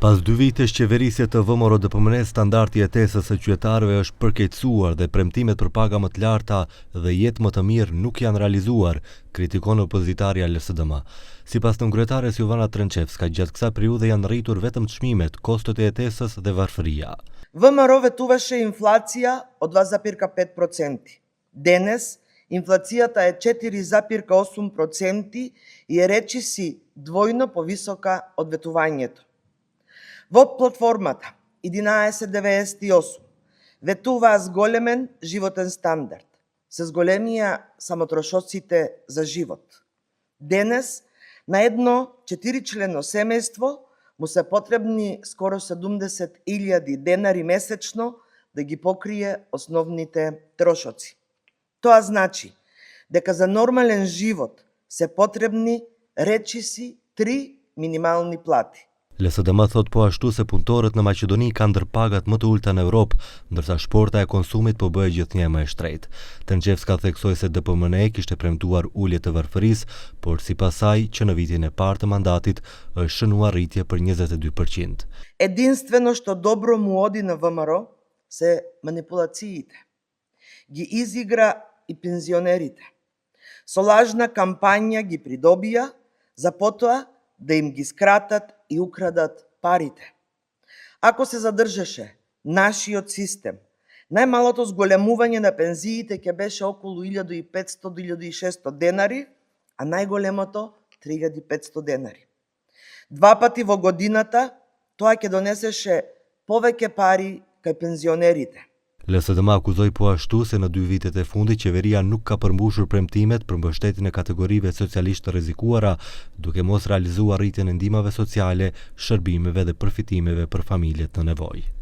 Pas 2 vitesh qeverisja të VMRO DPMN standardi i jetesës së qytetarëve është përkeqësuar dhe premtimet për paga më të larta dhe jetë më të mirë nuk janë realizuar, kritikon opozitarja LSDM. Sipas të kryetares Jovana Trençevska, gjatë kësaj periudhe janë rritur vetëm çmimet, kostot e jetesës dhe varfëria. ВМРО ветуваше инфлација од 2,5%. Денес инфлацијата е 4,8% и е речиси двојно повисока од ветувањето. Во платформата 1198 ветуваа зголемен животен стандард, се зголемија самотрошоците за живот. Денес на едно 4-члено семејство му се потребни скоро 70.000 денари месечно да ги покрие основните трошоци. Тоа значи дека за нормален живот се потребни речиси 3 минимални плати. LSDM thot po ashtu se punëtorët në Maqedoni kanë ndër pagat më të ulta në Europë, ndërsa shporta e konsumit po bëhet gjithnjë më e shtrejtë. Trençevska theksoi se DPMN kishte premtuar ulje të varfërisë, por sipas saj që në vitin e parë të mandatit është shënuar rritje për 22%. Единствено што добро му оди на ВМРО се манипулациите. Ги изигра и пензионерите. Со лажна кампања ги придобија, за потоа да им ги скратат и украдат парите. Ако се задржеше нашиот систем, најмалото зголемување на пензиите ќе беше околу 1500-1600 денари, а најголемото 3500 денари. 2 пати во годината тоа ќе донесеше повеќе пари кај пензионерите. LSDM akuzoi po ashtu se në 2 vitet e fundit qeveria nuk ka përmbushur premtimet për mbështetjen e kategorive socialisht të rrezikuara, duke mos realizuar rritjen e ndihmave sociale, shërbimeve dhe përfitimeve për familjet në nevojë.